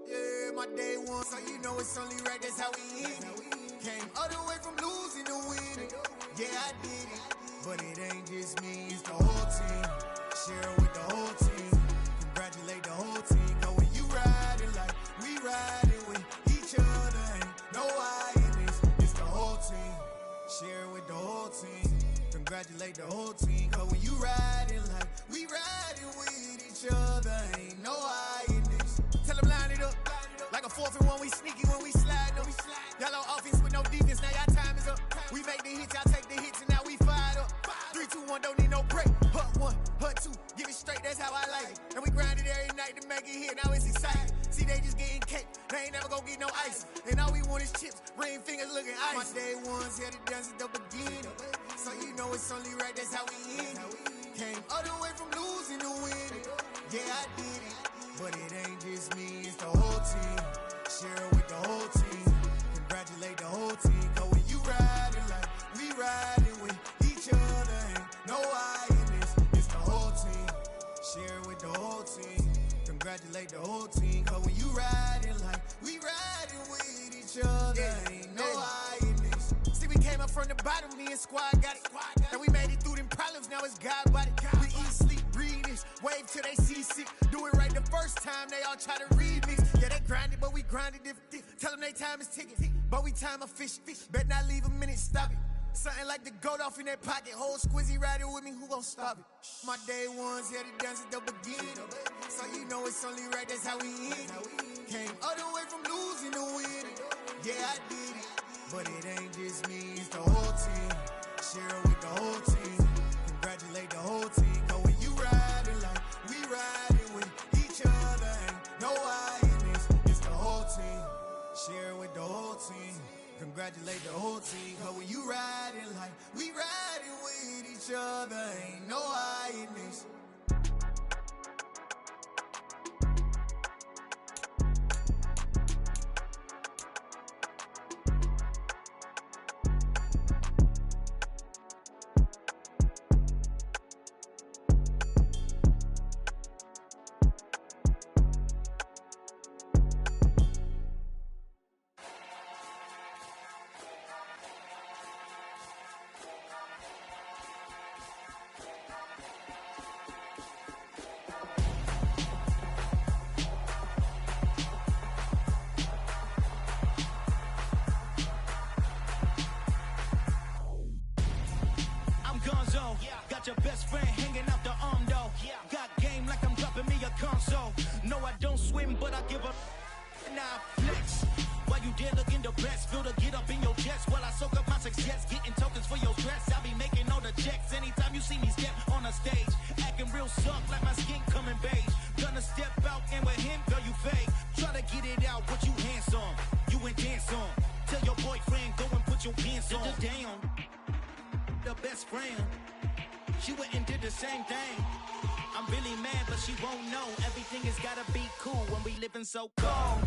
Yeah, my day one, so you know it's only right, that's how we end it. Came all the way from losing to winning. Yeah, I did it, but it ain't just me, it's the whole team. Share it with the whole team. Congratulate the whole team, cause when you riding like we riding with each other, ain't no I in this, it's the whole team. Share it with the whole team. Congratulate the whole team, cause when you riding like we riding with each other, ain't no I in this. Tell them line it up, like a 4th and 1, we sneaky when we slide up. Y'all on offense with no defense, now y'all time is up. We make the hits, y'all take the hits, and now we fired up. 3, 2, 1, don't need no break. Hut 1, hut 2, give it straight, that's how I like it. And we grind it every night to make it hit, now it's exciting. See, they just getting cake, they ain't never gonna get no ice. And all we want is chips, ring fingers looking ice. My day ones here to dance at the beginning, so you know it's only right, that's how we end it. Came all the way from losing to winning. Yeah, I did it, but it ain't just me, it's the whole team. Share it with the whole team. Congratulate the whole team, cause when you riding like we riding with each other, ain't no I in this, it's the whole team. Share it with the whole team. Congratulate the whole team, cause when you riding like we riding with each other, ain't no I in this. See, we came up from the bottom, me and squad got it. And we made it through them problems, now it's God body. We eat, sleep, breathe this, wave till they seasick. Do it right the first time, they all try to remix. Yeah, they grinded, but we grinded different. Tell them they time is ticking, but we time a fish. Bet not leave a minute, stop it. Something like the goat off in that pocket. Whole squizzy riding with me, who gon' stop it? My day ones here to dance at the beginning, so you know it's only right, that's how we end it. Came all the way from losing to winning. Yeah, I did it, but it ain't just me, it's the whole team. Share it with the whole team. Congratulate the whole team, cause when you riding like we riding with each other, ain't no I in this, it's the whole team. Share it with the whole team. Congratulate the whole team, cause when you riding like we riding with each other, ain't no I in this. Your best friend hanging out the arm though. Got game like I'm dropping me a console. No, I don't swim, but I give a now flex. While you there looking the best, feel to get up in your chest. While I soak up my success, getting tokens for your stress. I'll be making all the checks anytime you see me step on a stage. Acting real suck like my skin coming beige. Gonna it out, what you handsome. You and dance on. Tell your boyfriend, go and put your pants on. Down. The best friend. She went and did the same thing. I'm really mad, but she won't know. Everything has gotta be cool when we living so cold.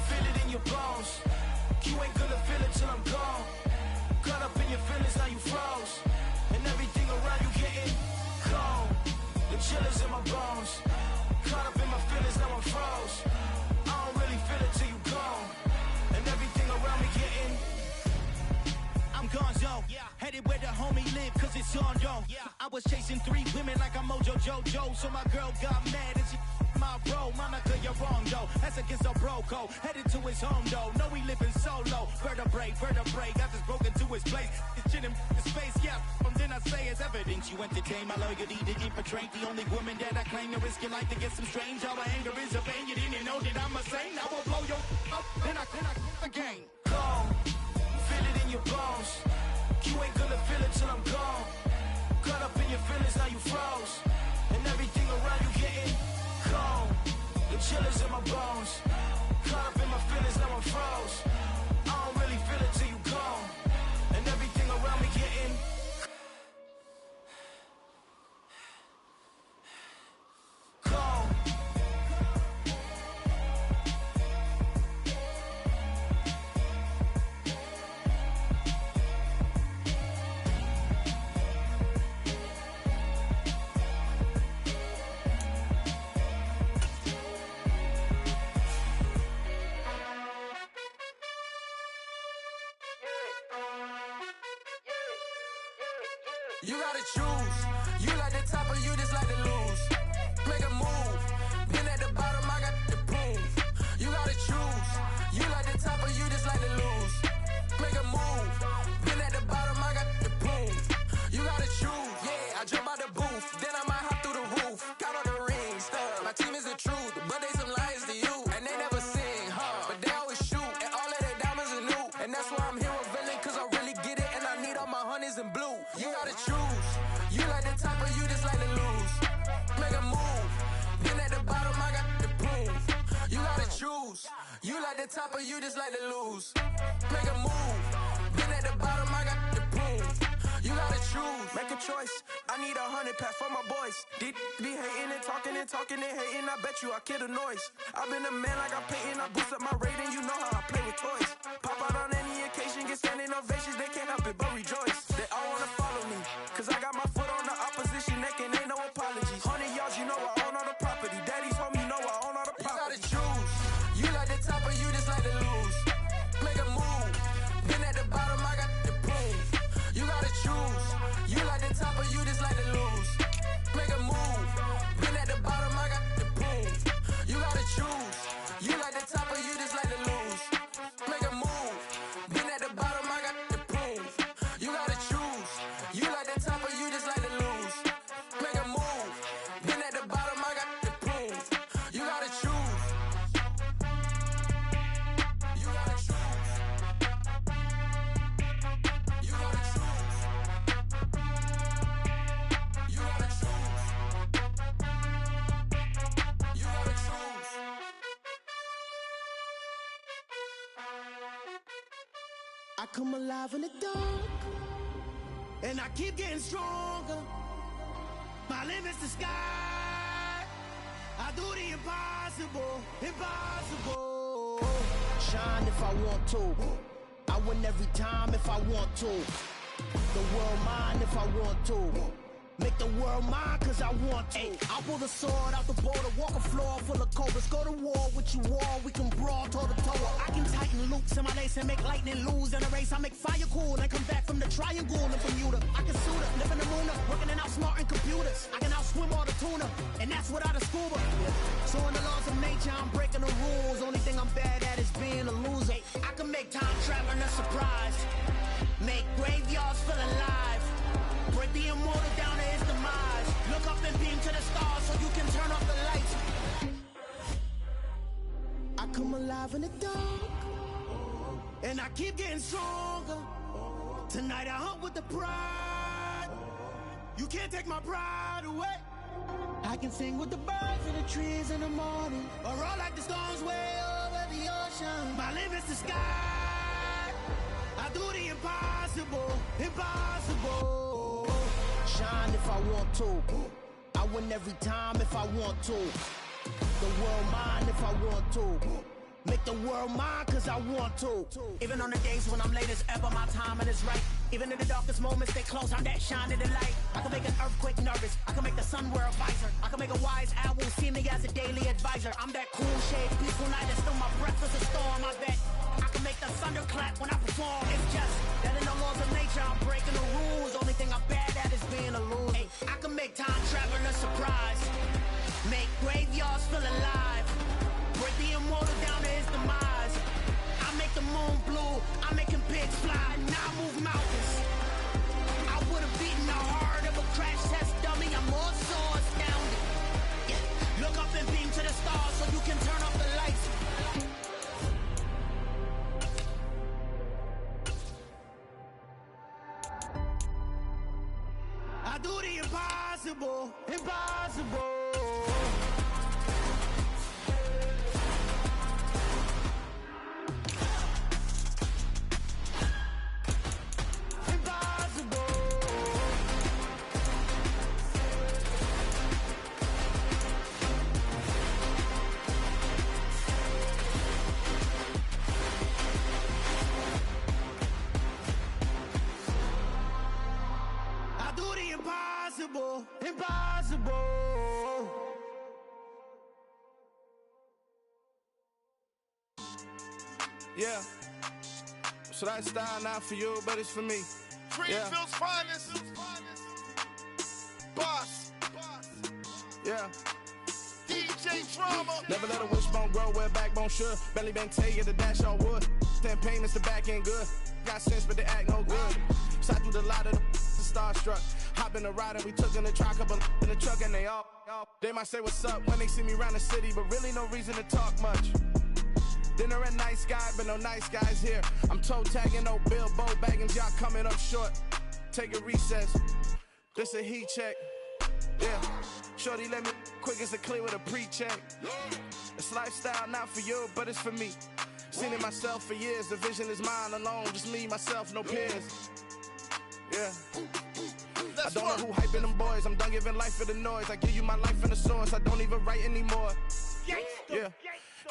Feel it in your bones. You ain't gonna feel it till I'm gone. Caught up in your feelings, now you froze. And everything around you getting cold. The chillers in my bones. Caught up in my feelings, now I'm froze. I don't really feel it till you gone. And everything around me getting I'm gonzo, headed where the homie live, cause it's on though. I was chasing 3 women like I'm Mojo Jojo, so my girl got mad and she my bro. Monica, you're wrong though, that's against our bro code. Headed to his home though, know we living solo. Vertebrae, got this broken to his place. It's shit in his face, from then I say it's evidence. You entertain my loyalty to infiltrate. The only woman that I claim to risk your life to get some strange. All my anger is a pain, you didn't know that I'm a saint. I will blow your up, then I again. Go. Feel it in your bones. You ain't gonna feel it till I'm gone. Caught up in your feelings, now you froze. And everything around you getting cold. The chillers in my bones. Caught up in my feelings, now I'm froze. I don't really feel it till you gone. And everything around me getting cold. You gotta choose. You like the top or you just like to lose. Make a move. Been at the bottom, I got the proof. You gotta choose. You like the top or you just like to lose. Make a move. Been at the bottom, I got the proof. You gotta choose. Yeah, I jump out the booth. Then I might hop through the roof. Count all the rings. My team is the truth, but they some liars to you. And they never sing, but they always shoot. And all of their diamonds are new. And that's why I'm here with villain, cause I really get it. And I need all my honeys in blue. You gotta choose. You like the top or you just like to lose. Make a move. Been at the bottom, I got the proof. You gotta choose. You like the top or you just like to lose. Make a move. Been at the bottom, I got the proof. You gotta choose. Make a choice. I need 100 pack for my boys. Be hating and talking and hating. I bet you I kill the noise. I've been a man like I'm Peyton. I boost up my rating. You know how I play with toys. Pop out on any occasion, get standing ovations. They can't help it but rejoice. They all wanna follow me, cause I got my foot on the opposition neck and ain't no apologies. 100 yards, you know I own all the property. Daddy's home, you know I own all the property. You gotta choose. You like the top or you just like to lose. Make a move. Been at the bottom, I got the proof. You gotta choose. You like the top or you just like to lose. Make a move. Been at the bottom, I got the proof. You gotta choose. You like the top or you just like to lose. Make a move. Been at the bottom, I got the proof. You gotta choose. You like the top or you just like to lose. Make a move. Been at the bottom, I got the proof. You gotta choose. You gotta choose. You gotta choose. You gotta choose. You gotta choose. I come alive in the dark, and I keep getting stronger. My limit's the sky. I do the impossible, impossible. Shine if I want to. I win every time if I want to. The world mine if I want to. Make the world mine cause I want to. I pull the sword out the border, walk a floor full of cobras. Go to war with you war, we can brawl toe to toe. I can tighten loops in my lace and make lightning lose in a race. I make fire cool and come back from the triangle in Bermuda. I can suit up, live in the moon up, working and outsmarting computers. I can outswim all the tuna, and that's without a scuba. So in the laws of nature, I'm breaking the rules. Only thing I'm bad at is being a loser. I can make time traveling a surprise. Make graveyards feel alive. Break the immortal down to his demise. Look up and beam to the stars so you can turn off the lights. I come alive in the dark, and I keep getting stronger. Tonight I hunt with the pride. You can't take my pride away. I can sing with the birds and the trees in the morning, or roll like the storms way away. above the ocean. My limit's the sky. I do the impossible, impossible. Shine if I want to. I win every time if I want to. The world mine if I want to. Make the world mine cause I want to. Even on the days when I'm late as ever, my timing is right. Even in the darkest moments, they close, I'm that shining the light. I can make an earthquake nervous. I can make the sun wear a visor. I can make a wise owl see me as a daily advisor. I'm that cool shade, peaceful night, and still my breath is a storm. I bet I can make the thunder clap when I perform. It's just that in the laws of nature, I'm breaking the rules. Only thing I'm bad at is being a loser. Hey, I can make time travel a surprise. Make graveyards feel alive. Break the immortal down to his demise. I make the moon blue, I make him pigs fly, now I move mountains. I would've beaten the heart of a crash test dummy, I'm more so astounded. Yeah. Look up and beam to the stars so you can turn off the lights. I do the impossible, impossible. Impossible. Yeah. So that style not for you, but it's for me. Greenfield's finest. Boss. Yeah. DJ Drama. Never let a wishbone grow where backbone should. Belly been take it, the dash all wood. 10 payments, the back end good. Got sense, but they act no good. Side through the lot of the starstruck. Hop in the ride and we took in the truck, couple in the truck and they all. They might say what's up when they see me around the city, but really no reason to talk much. Dinner at nice guy, but no nice guys here. I'm toe tagging, no Bilbo Baggins, y'all coming up short. Take a recess. This a heat check. Yeah. Shorty let me quick as a clear with a pre-check. It's lifestyle not for you, but it's for me. Seen it myself for years. The vision is mine alone, just me, myself, no peers. Yeah. I don't know who hyping them boys. I'm done giving life for the noise. I give you my life in the source. I don't even write anymore. Yeah.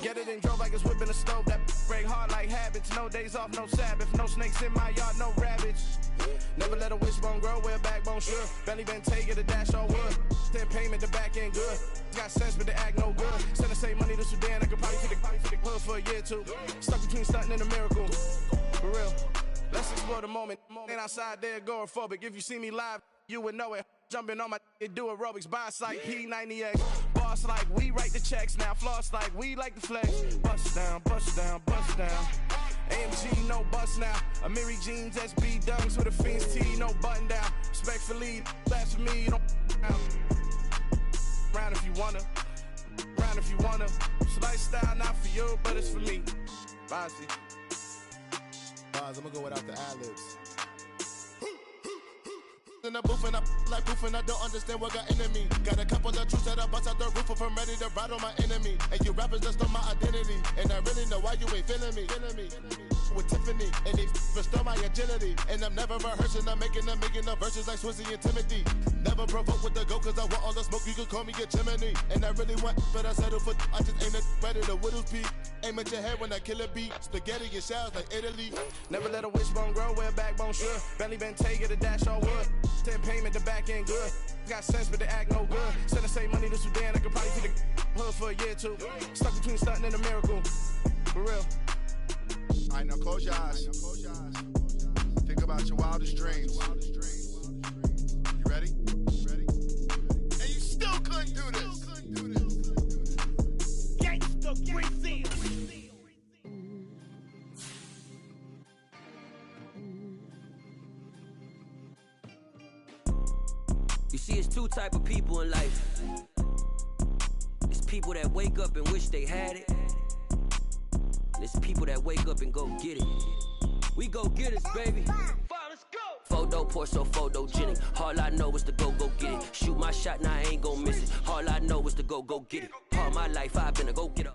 Get it and drove like it's whipping a stove. That break hard like habits. No days off, no Sabbath. No snakes in my yard, no rabbits. Never let a wishbone grow where a backbone should. Belly been take it, a dash all wood. 10 payment, the back end good. Got sense, but they act no good. Send the same money to Sudan. I could probably take the hood for a year or two. Stuck between stunting and a miracle. For real. Let's explore the moment. Ain't outside there agoraphobic. If you see me live, you would know it. Jumping on my do aerobics, boss like P90X. Boss like we write the checks now. Floss like we like the flex. Bust down, bust down, bust down. AMG, no bust now. Amiri jeans, SB dunks with a Fiends T, no button down. Respectfully, that's for me, you don't round if you wanna. Round if you wanna. It's lifestyle not for you, but it's for me. Bossy. I'm gonna go without the ad-libs. In the booth and I like proof and I don't understand what got into me. Got a couple of truths that I bust out the roof if I'm ready to ride on my enemy. And you rappers just on my identity. And I really know why you ain't feeling me. With Tiffany and they restore my agility. And I'm never rehearsing, I'm making a million of verses like Swizzy and Timothy. Never provoke with the go cause I want all the smoke, you can call me a chimney. And I really want, but I settle for I just ain't ready to widow's peak. Aim at your head when I kill a beat. Spaghetti and shells like Italy. Never let a wishbone grow where a backbone should. Belly been take it, a dash all wood. 10 payment, the back end good. Got sense, but they act no good. Send the same money to Sudan, I could probably take the hood for a year or two. Stuck between stunting and a miracle. For real. All right, now close your eyes. Think about your wildest dreams. You ready? And you still couldn't do this. Gangsta Greenfield. You see, it's two type of people in life. It's people that wake up and wish they had it. And it's people that wake up and go get it. We go get it, baby. Let's go. Photo poor, so photogenic. All I know is to go get it. Shoot my shot, now I ain't gon' miss it. All I know is to go get it. All my life I've been a go getter.